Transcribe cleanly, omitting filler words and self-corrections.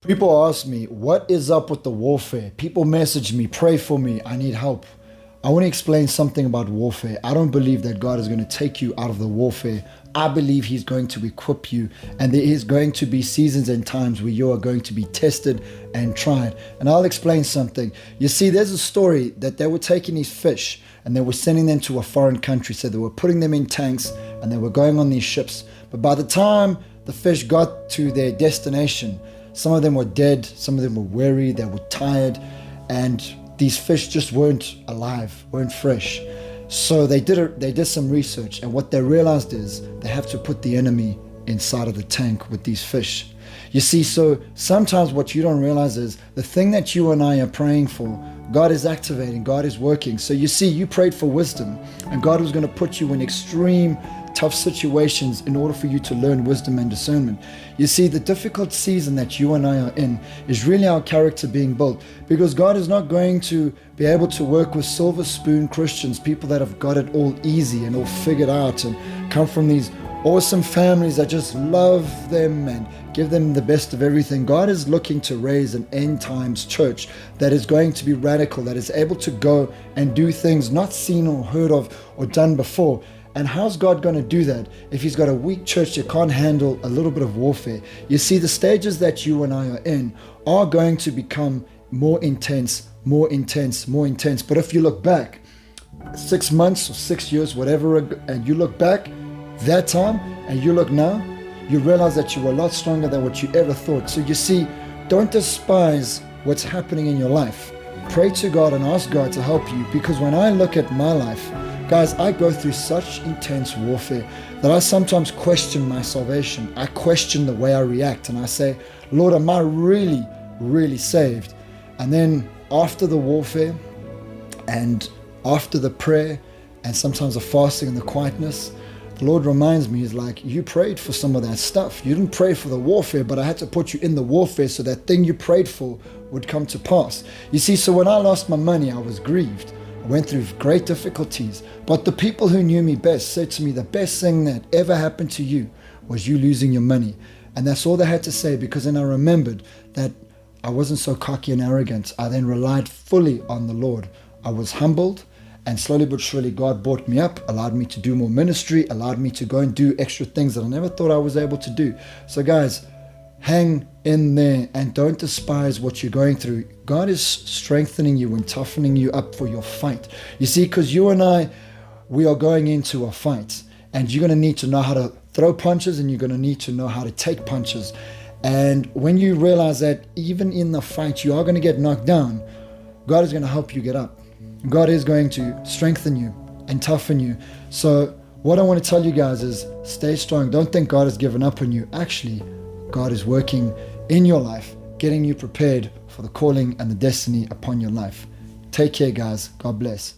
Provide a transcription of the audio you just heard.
People ask me, what is up with the warfare? People message me, pray for me, I need help. I want to explain something about warfare. I don't believe that God is going to take you out of the warfare. I believe He's going to equip you, and there is going to be seasons and times where you are going to be tested and tried. And I'll explain something. You see, there's a story that they were taking these fish and they were sending them to a foreign country. So they were putting them in tanks and they were going on these ships. But by the time the fish got to their destination, some of them were dead, some of them were weary, they were tired, and these fish just weren't alive, weren't fresh. So they did some research, and what they realized is they have to put the enemy inside of the tank with these fish. You see, so sometimes what you don't realize is the thing that you and I are praying for, God is activating, God is working. So you see, you prayed for wisdom, and God was going to put you in extreme tough situations in order for you to learn wisdom and discernment. You see, the difficult season that you and I are in is really our character being built, because God is not going to be able to work with silver spoon Christians, people that have got it all easy and all figured out and come from these awesome families that just love them and give them the best of everything. God is looking to raise an end times church that is going to be radical, that is able to go and do things not seen or heard of or done before. And how's God going to do that if He's got a weak church that can't handle a little bit of warfare? You see, the stages that you and I are in are going to become more intense, more intense, more intense. But if you look back 6 months or 6 years, whatever, and you look back that time and you look now, you realize that you were a lot stronger than what you ever thought. So you see, don't despise what's happening in your life. Pray to God and ask God to help you, because when I look at my life, guys, I go through such intense warfare that I sometimes question my salvation. I question the way I react, and I say, Lord, am I really, really saved? And then after the warfare and after the prayer and sometimes the fasting and the quietness, the Lord reminds me, He's like, you prayed for some of that stuff. You didn't pray for the warfare, but I had to put you in the warfare so that thing you prayed for would come to pass. You see, so when I lost my money, I was grieved. I went through great difficulties, but the people who knew me best said to me, the best thing that ever happened to you was you losing your money. And that's all they had to say, because then I remembered that I wasn't so cocky and arrogant. I then relied fully on the Lord. I was humbled, and slowly but surely God brought me up, allowed me to do more ministry, allowed me to go and do extra things that I never thought I was able to do. So guys, hang in there and don't despise what you're going through. God is strengthening you and toughening you up for your fight. You see, because you and I, we are going into a fight, and you're going to need to know how to throw punches, and you're going to need to know how to take punches. And when you realize that even in the fight you are going to get knocked down, God is going to help you get up. God is going to strengthen you and toughen you. So what I want to tell you guys is stay strong. Don't think God has given up on you. Actually, God is working in your life, getting you prepared for the calling and the destiny upon your life. Take care, guys. God bless.